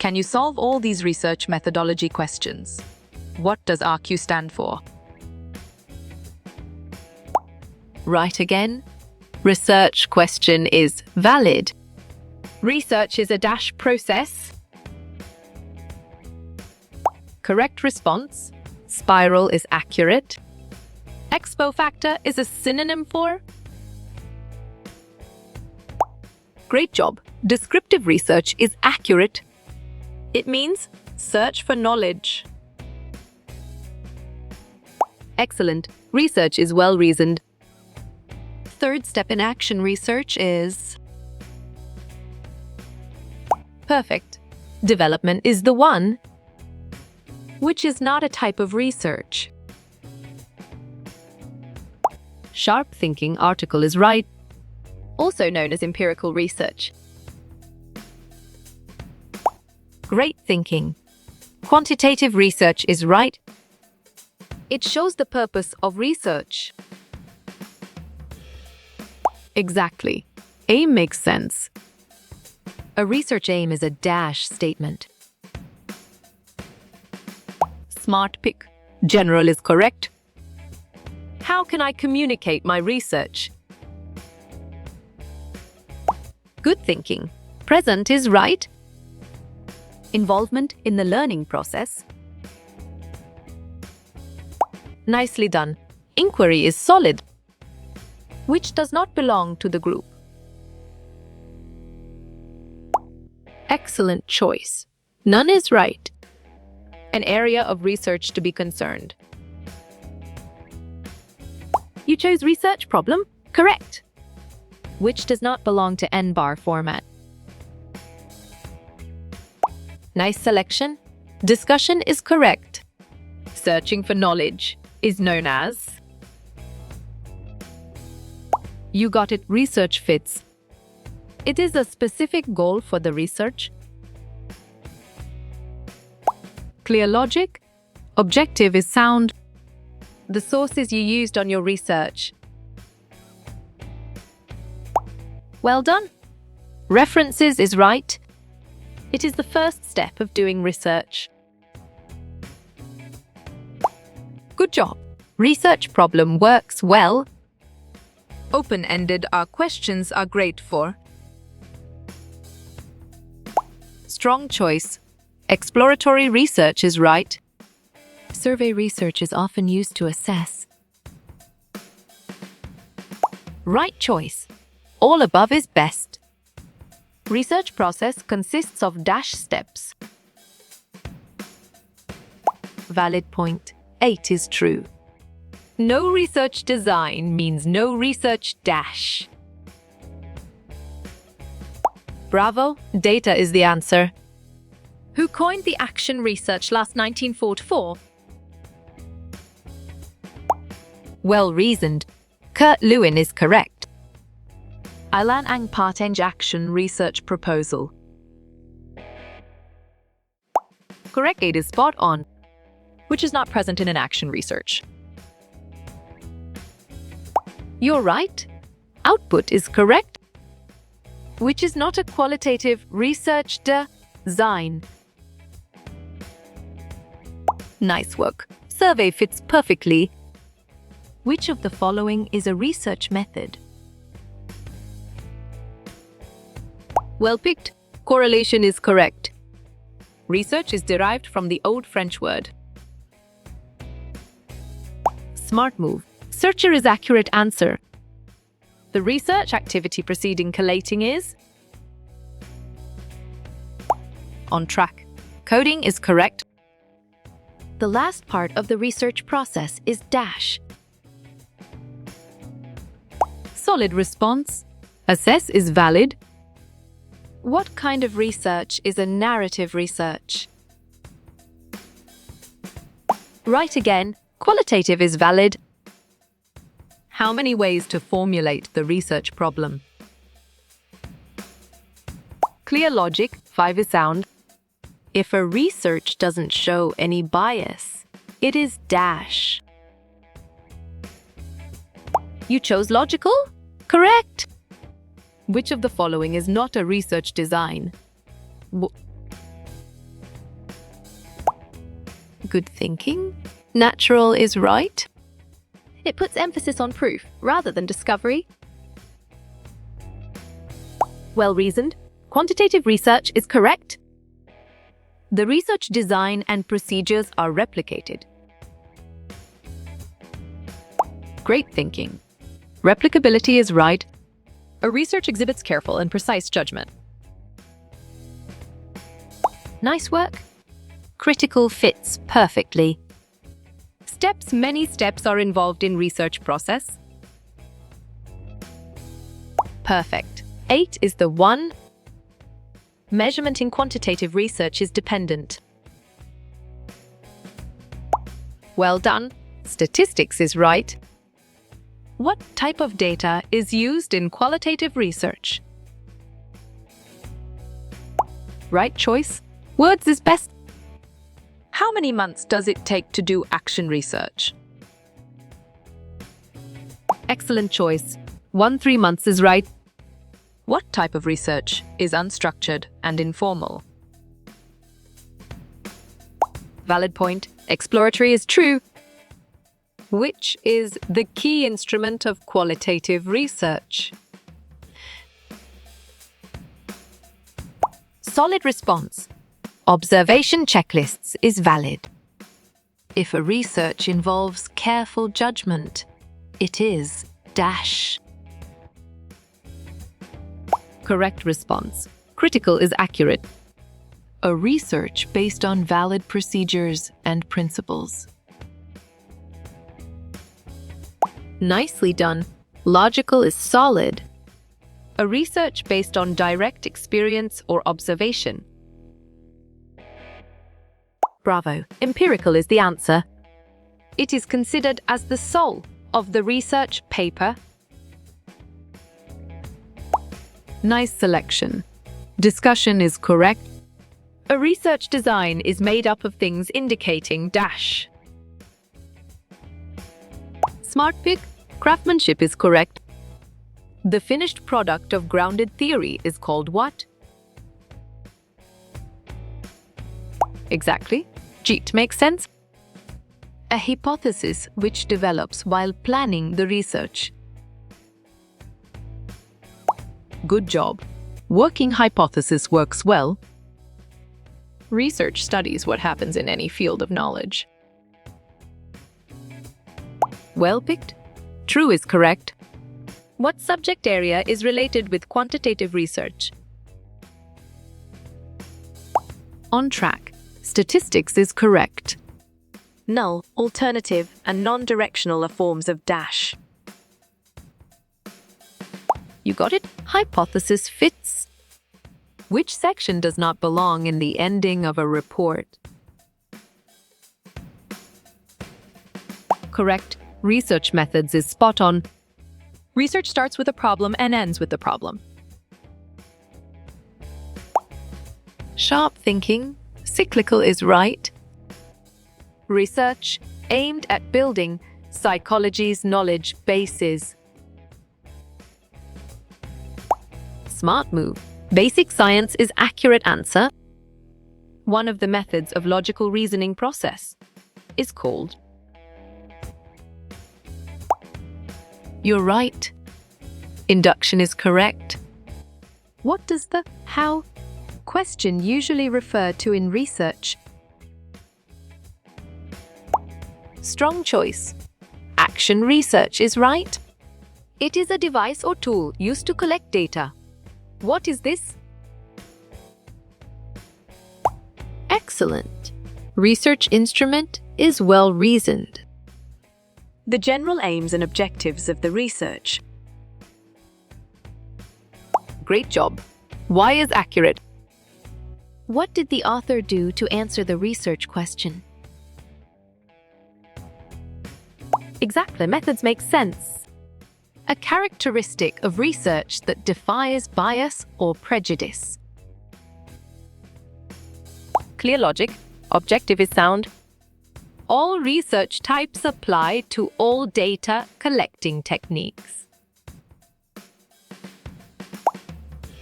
Can you solve all these research methodology questions? What does RQ stand for? Right again. Research question is valid. Research is a dash process. Correct response. Spiral is accurate. Expo factor is a synonym for. Great job. Descriptive research is accurate. It means search for knowledge. Excellent. Research is well-reasoned. Third step in action research is perfect. Development is the one, which is not a type of research. Sharp thinking article is right, also known as empirical research. Great thinking. Quantitative research is right. It shows the purpose of research. Exactly. Aim makes sense. A research aim is a dash statement. Smart pick. General is correct. How can I communicate my research? Good thinking. Present is right. Involvement in the learning process. Nicely done. Inquiry is solid, which does not belong to the group. Excellent choice. None is right. An area of research to be concerned. You chose research problem? Correct. Which does not belong to N-bar format. Nice selection. Discussion is correct. Searching for knowledge is known as. You got it. Research fits. It is a specific goal for the research. Clear logic. Objective is sound. The sources you used on your research. Well done. References is right. It is the first step of doing research. Good job. Research problem works well. Open-ended questions are great for. Strong choice. Exploratory research is right. Survey research is often used to assess. Right choice. All above is best. Research process consists of dash steps. Valid point. 8 is true. No research design means no research dash. Bravo, data is the answer. Who coined the action research last 1944? Well reasoned. Kurt Lewin is correct. Ilan ang Parteng action research proposal. Correct. 8 is spot on, which is not present in an action research. You're right. Output is correct, which is not a qualitative research design. Nice work. Survey fits perfectly. Which of the following is a research method? Well picked. Correlation is correct. Research is derived from the Old French word. Smart move. Searcher is accurate answer. The research activity preceding collating is on track. Coding is correct. The last part of the research process is dash. Solid response. Assess is valid. What kind of research is a narrative research? Right again. Qualitative is valid. How many ways to formulate the research problem? Clear logic. 5 is sound. If a research doesn't show any bias, it is dash. You chose logical? Correct. Which of the following is not a research design? Good thinking. Natural is right. It puts emphasis on proof rather than discovery. Well-reasoned. Quantitative research is correct. The research design and procedures are replicated. Great thinking. Replicability is right. A research exhibits careful and precise judgment. Nice work. Critical fits perfectly. Many steps are involved in research process. Perfect. 8 is the one. Measurement in quantitative research is dependent. Well done. Statistics is right. What type of data is used in qualitative research? Right choice. Words is best. How many months does it take to do action research? Excellent choice. 3 months is right. What type of research is unstructured and informal? Valid point. Exploratory is true. Which is the key instrument of qualitative research? Solid response. Observation checklists is valid. If a research involves careful judgment, it is dash. Correct response. Critical is accurate. A research based on valid procedures and principles. Nicely done. Logical is solid. A research based on direct experience or observation. Bravo. Empirical is the answer. It is considered as the soul of the research paper. Nice selection. Discussion is correct. A research design is made up of things indicating dash. Smart pick. Craftsmanship is correct. The finished product of grounded theory is called what? Exactly. JEET makes sense. A hypothesis which develops while planning the research. Good job. Working hypothesis works well. Research studies what happens in any field of knowledge. Well picked. True is correct. What subject area is related with quantitative research? On track. Statistics is correct. Null, alternative, and non-directional are forms of dash. You got it? Hypothesis fits. Which section does not belong in the ending of a report? Correct. Research methods is spot on. Research starts with a problem and ends with the problem. Sharp thinking. Cyclical is right. Research aimed at building psychology's knowledge bases. Smart move. Basic science is accurate answer. One of the methods of logical reasoning process is called. You're right. Induction is correct. What does the how question usually refer to in research? Strong choice. Action research is right. It is a device or tool used to collect data. What is this? Excellent. Research instrument is well reasoned. The general aims and objectives of the research. Great job. Why is accurate? What did the author do to answer the research question? Exactly, methods make sense. A characteristic of research that defies bias or prejudice. Clear logic. Objective is sound. All research types apply to all data collecting techniques.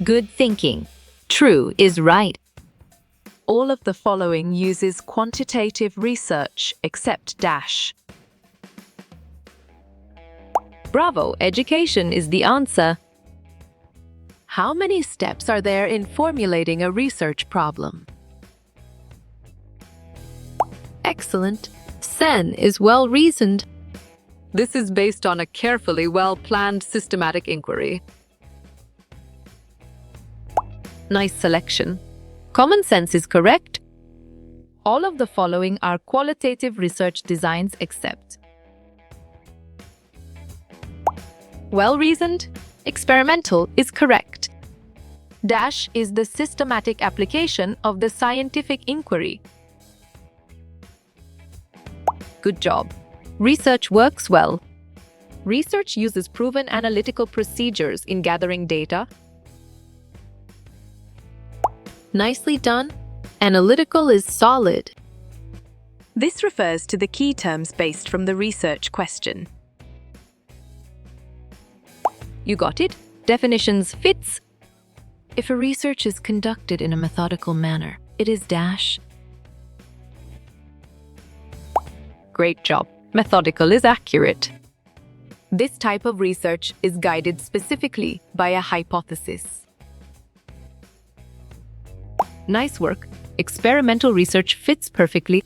Good thinking. True is right. All of the following uses quantitative research except dash. Bravo, education is the answer. How many steps are there in formulating a research problem? Excellent. Sen is well-reasoned. This is based on a carefully well-planned systematic inquiry. Nice selection. Common sense is correct. All of the following are qualitative research designs except. Well-reasoned. Experimental is correct. Dash is the systematic application of the scientific inquiry. Good job. Research works well. Research uses proven analytical procedures in gathering data. Nicely done. Analytical is solid. This refers to the key terms based from the research question. You got it? Definitions fits. If a research is conducted in a methodical manner, it is dash. Great job. Methodical is accurate. This type of research is guided specifically by a hypothesis. Nice work. Experimental research fits perfectly.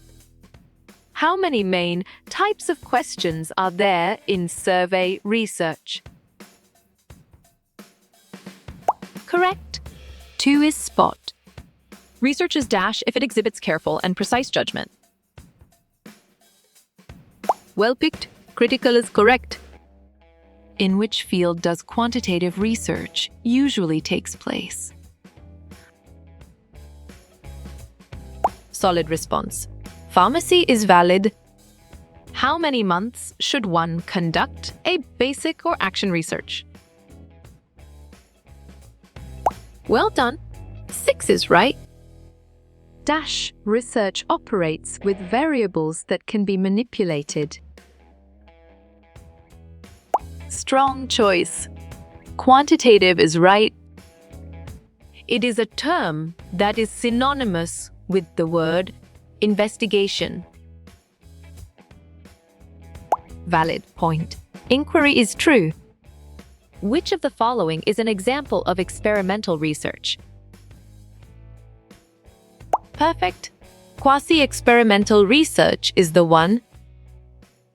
How many main types of questions are there in survey research? Correct. 2 is spot. Research is dash if it exhibits careful and precise judgment. Well picked. Critical is correct. In which field does quantitative research usually takes place? Solid response. Pharmacy is valid. How many months should one conduct a basic or action research? Well done. 6 is right. Dash research operates with variables that can be manipulated. Strong choice. Quantitative is right. It is a term that is synonymous with the word investigation. Valid point. Inquiry is true. Which of the following is an example of experimental research? Perfect. Quasi-experimental research is the one.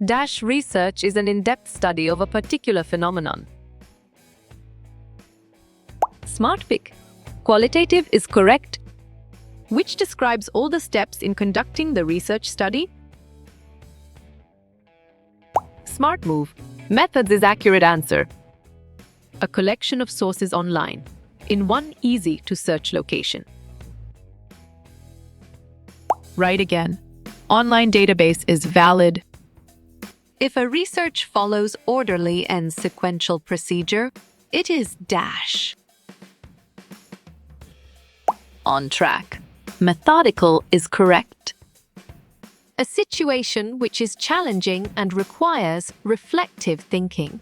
Dash research is an in-depth study of a particular phenomenon. Smart pick. Qualitative is correct. Which describes all the steps in conducting the research study? Smart move. Methods is accurate answer. A collection of sources online in one easy-to-search location. Right again. Online database is valid. If a research follows orderly and sequential procedure, it is dash. On track. Methodical is correct. A situation which is challenging and requires reflective thinking.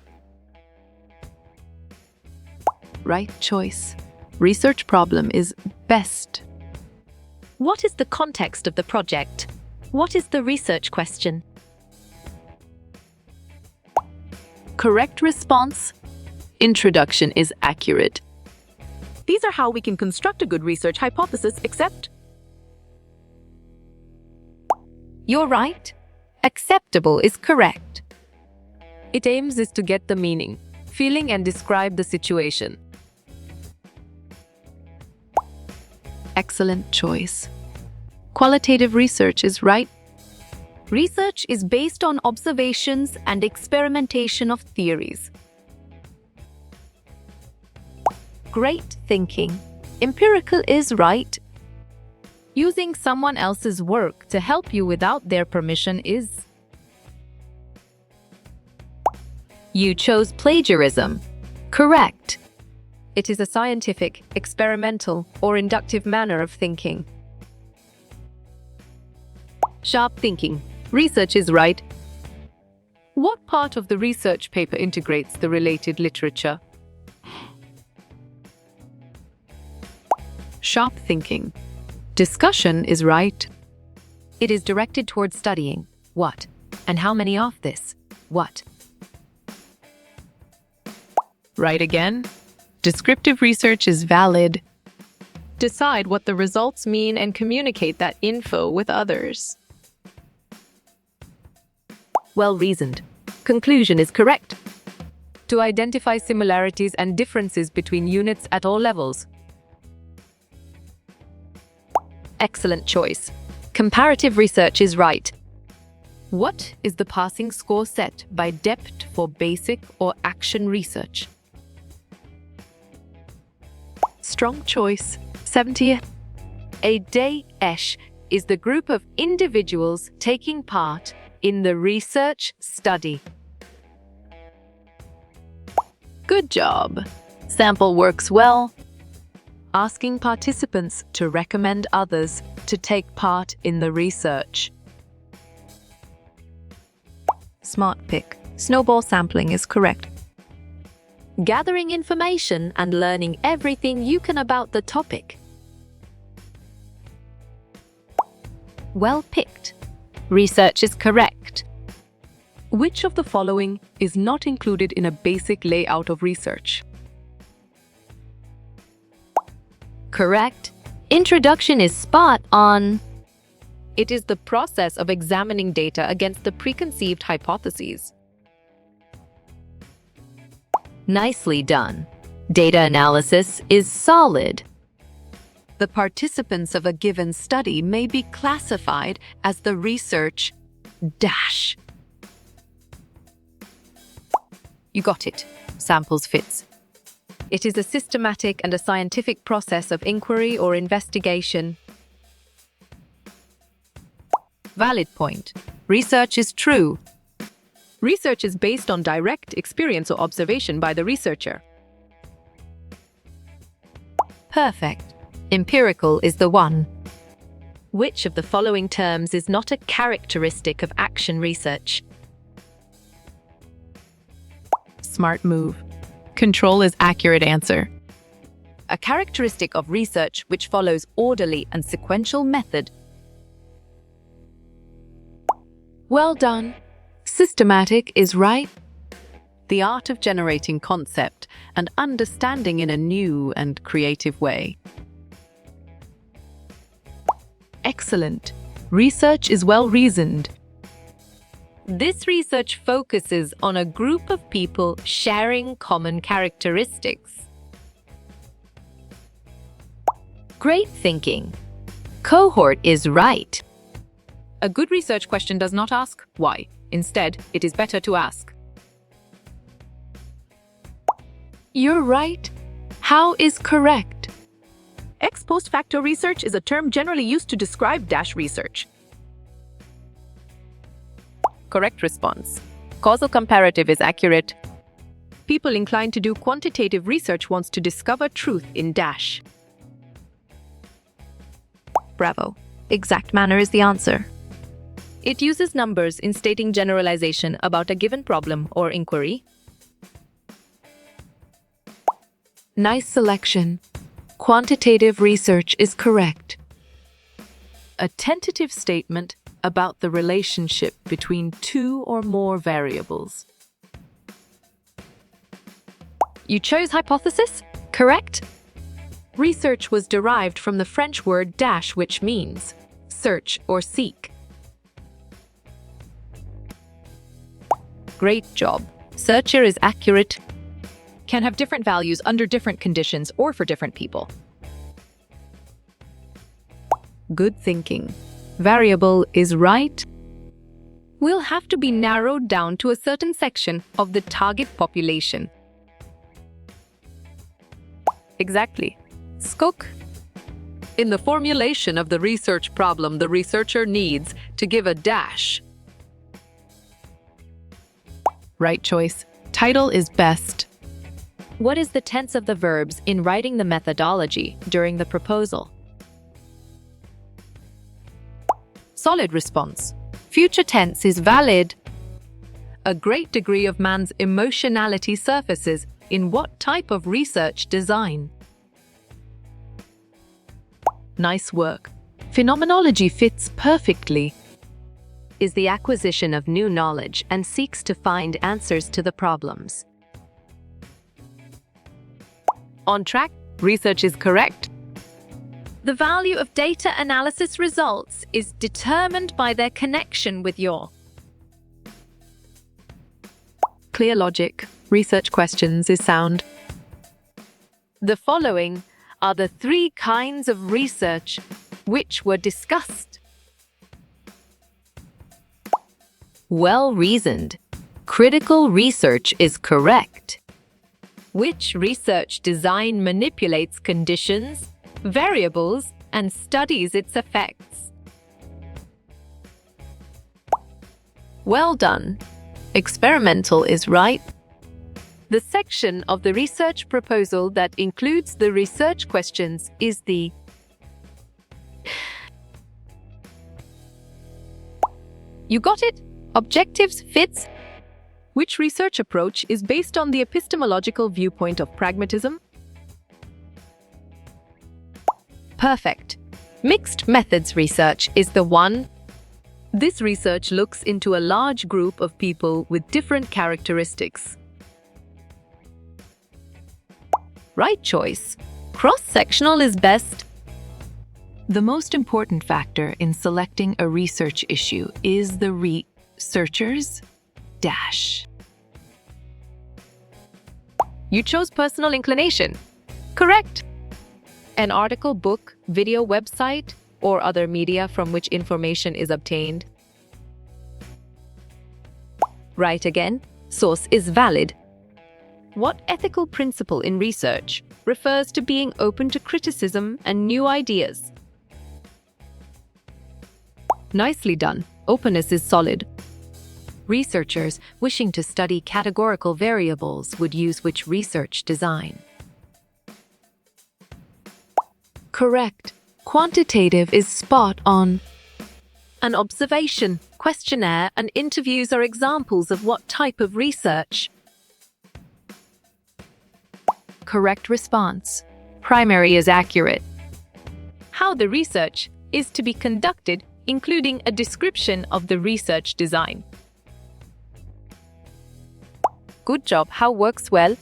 Right choice. Research problem is best. What is the context of the project? What is the research question? Correct response. Introduction is accurate. These are how we can construct a good research hypothesis, except. You're right. Acceptable is correct. It aims is to get the meaning, feeling, and describe the situation. Excellent choice. Qualitative research is right. Research is based on observations and experimentation of theories. Great thinking. Empirical is right. Using someone else's work to help you without their permission is. You chose plagiarism. Correct. It is a scientific, experimental, or inductive manner of thinking. Sharp thinking. Research is right. What part of the research paper integrates the related literature? Sharp thinking. Discussion is right. It is directed towards studying. What? And how many of this? What? Right again. Descriptive research is valid. Decide what the results mean and communicate that info with others. Well reasoned. Conclusion is correct. To identify similarities and differences between units at all levels. Excellent choice. Comparative research is right. What is the passing score set by depth for basic or action research? Strong choice. 70. A Daesh is the group of individuals taking part in the research study. Good job. Sample works well. Asking participants to recommend others to take part in the research. Smart pick. Snowball sampling is correct. Gathering information and learning everything you can about the topic. Well picked. Research is correct. Which of the following is not included in a basic layout of research? Correct. Introduction is spot on. It is the process of examining data against the preconceived hypotheses. Nicely done. Data analysis is solid. The participants of a given study may be classified as the research dash. You got it. Samples fits. It is a systematic and a scientific process of inquiry or investigation. Valid point. Research is true. Research is based on direct experience or observation by the researcher. Perfect. Empirical is the one. Which of the following terms is not a characteristic of action research? Smart move. Control is accurate answer. A characteristic of research which follows orderly and sequential method. Well done. Systematic is right. The art of generating concept and understanding in a new and creative way. Excellent. Research is well reasoned. This research focuses on a group of people sharing common characteristics. Great thinking. Cohort is right. A good research question does not ask why. Instead, it is better to ask. You're right. How is correct? Ex post facto research is a term generally used to describe dash research. Correct response. Causal comparative is accurate. People inclined to do quantitative research wants to discover truth in dash. Bravo. Exact manner is the answer. It uses numbers in stating generalization about a given problem or inquiry. Nice selection. Quantitative research is correct. A tentative statement about the relationship between two or more variables. You chose hypothesis? Correct? Research was derived from the French word dash, which means search or seek. Great job. Searcher is accurate. Can have different values under different conditions or for different people. Good thinking. Variable is right. Will have to be narrowed down to a certain section of the target population. Exactly. Skook. In the formulation of the research problem, the researcher needs to give a dash. Right choice. Title is best. What is the tense of the verbs in writing the methodology during the proposal? Solid response. Future tense is valid. A great degree of man's emotionality surfaces in what type of research design? Nice work. Phenomenology fits perfectly. Is the acquisition of new knowledge and seeks to find answers to the problems. On track, research is correct. The value of data analysis results is determined by their connection with your. Clear logic, research questions is sound. The following are the 3 kinds of research which were discussed. Well-reasoned. Critical research is correct. Which research design manipulates conditions, variables, and studies its effects? Well done. Experimental is right. The section of the research proposal that includes the research questions is the You got it? Objectives fits. Which research approach is based on the epistemological viewpoint of pragmatism? Perfect. Mixed methods research is the one. This research looks into a large group of people with different characteristics. Right choice. Cross-sectional is best. The most important factor in selecting a research issue is the researcher's dash. You chose personal inclination. Correct. An article, book, video, website, or other media from which information is obtained. Right again. Source is valid. What ethical principle in research refers to being open to criticism and new ideas? Nicely done. Openness is solid. Researchers wishing to study categorical variables would use which research design? Correct. Quantitative is spot on. An observation, questionnaire, and interviews are examples of what type of research? Correct response. Primary is accurate. How the research is to be conducted, including a description of the research design. Good job. How works well?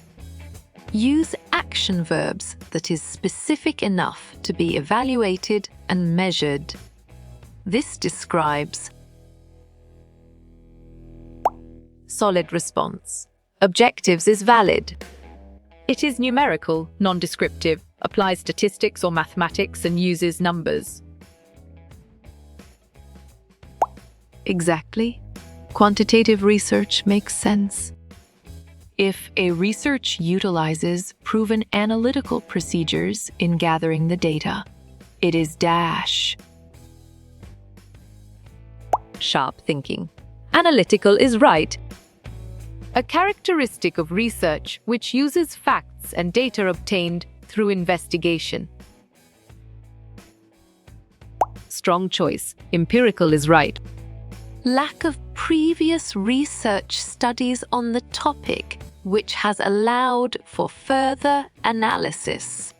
Use action verbs that is specific enough to be evaluated and measured. This describes solid response. Objectives is valid. It is numerical, non-descriptive, applies statistics or mathematics and uses numbers. Exactly. Quantitative research makes sense. If a research utilizes proven analytical procedures in gathering the data, it is dash. Sharp thinking. Analytical is right. A characteristic of research which uses facts and data obtained through investigation. Strong choice. Empirical is right. Lack of previous research studies on the topic, which has allowed for further analysis.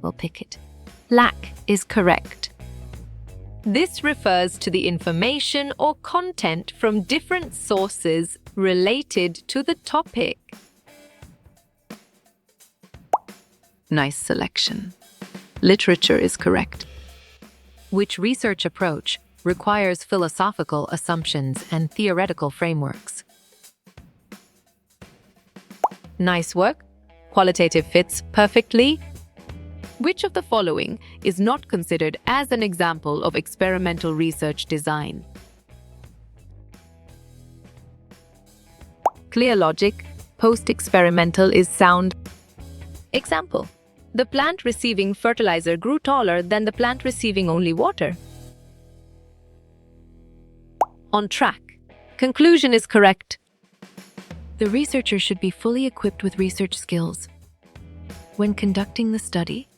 We'll pick it. Lack is correct. This refers to the information or content from different sources related to the topic. Nice selection. Literature is correct. Which research approach requires philosophical assumptions and theoretical frameworks? Nice work. Qualitative fits perfectly. Which of the following is not considered as an example of experimental research design? Clear logic. Post-experimental is sound. Example. The plant receiving fertilizer grew taller than the plant receiving only water. On track. Conclusion is correct. The researcher should be fully equipped with research skills when conducting the study.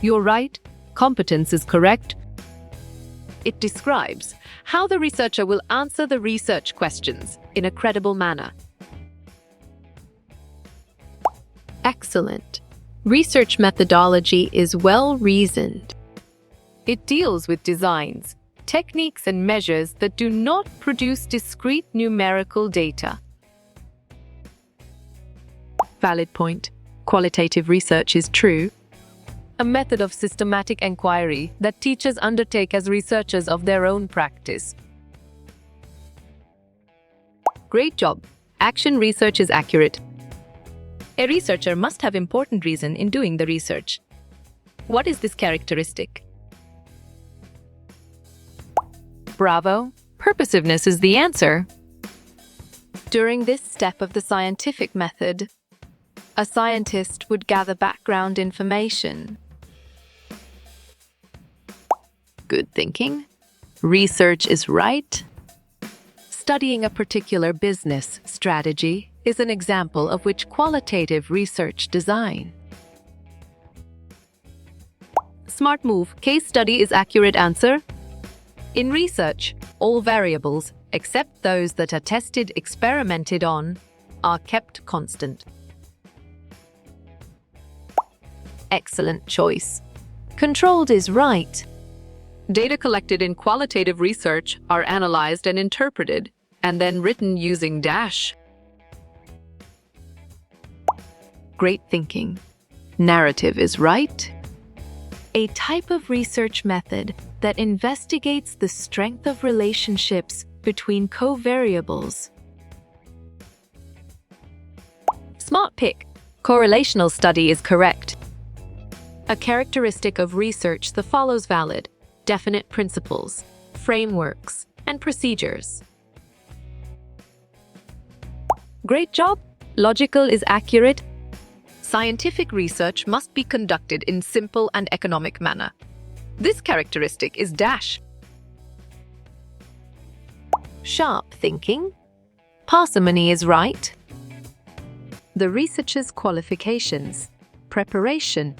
You're right. Competence is correct. It describes how the researcher will answer the research questions in a credible manner. Excellent. Research methodology is well-reasoned. It deals with designs, techniques and measures that do not produce discrete numerical data. Valid point. Qualitative research is true. A method of systematic inquiry that teachers undertake as researchers of their own practice. Great job. Action research is accurate. A researcher must have important reason in doing the research. What is this characteristic? Bravo. Purposiveness is the answer. During this step of the scientific method, a scientist would gather background information. Good thinking. Research is right. Studying a particular business strategy is an example of which qualitative research design. Smart move. Case study is accurate answer. In research, all variables, except those that are tested, experimented on, are kept constant. Excellent choice. Controlled is right. Data collected in qualitative research are analyzed and interpreted, and then written using dash. Great thinking. Narrative is right. A type of research method that investigates the strength of relationships between covariables. Smart pick. Correlational study is correct. A characteristic of research that follows valid, definite principles, frameworks, and procedures. Great job! Logical is accurate. Scientific research must be conducted in simple and economic manner. This characteristic is dash. Sharp thinking. Parsimony is right. The researcher's qualifications, preparation,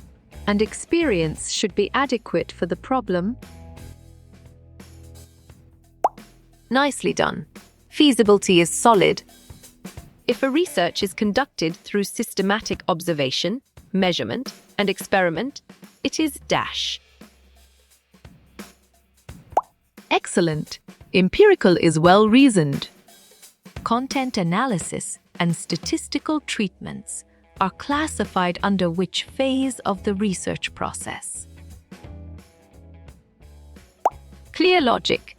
and experience should be adequate for the problem. Nicely done. Feasibility is solid. If a research is conducted through systematic observation, measurement, and experiment, it is dash. Excellent. Empirical is well-reasoned. Content analysis and statistical treatments are classified under which phase of the research process? Clear logic.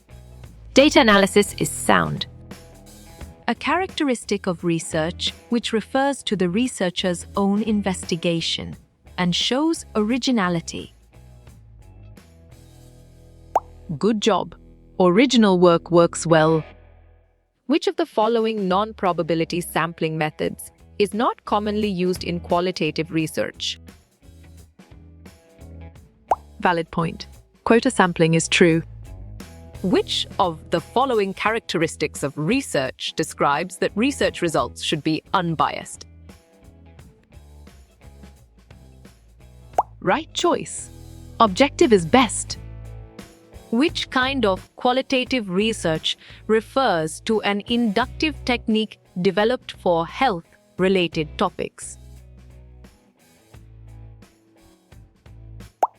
Data analysis is sound. A characteristic of research which refers to the researcher's own investigation and shows originality. Good job. Original work works well. Which of the following non-probability sampling methods is not commonly used in qualitative research? Valid point. Quota sampling is true. Which of the following characteristics of research describes that research results should be unbiased? Right choice. Objective is best. Which kind of qualitative research refers to an inductive technique developed for health-related topics?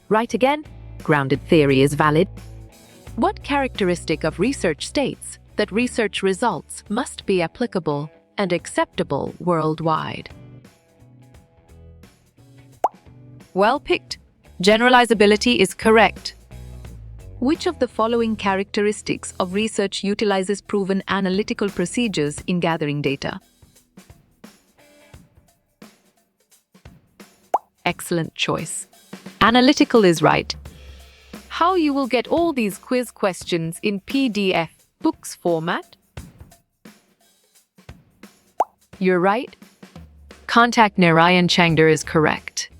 Right again. Grounded theory is valid. What characteristic of research states that research results must be applicable and acceptable worldwide? Well picked. Generalizability is correct. Which of the following characteristics of research utilizes proven analytical procedures in gathering data? Excellent choice. Analytical is right. How you will get all these quiz questions in PDF books format? You're right. Contact Narayan Changder is correct.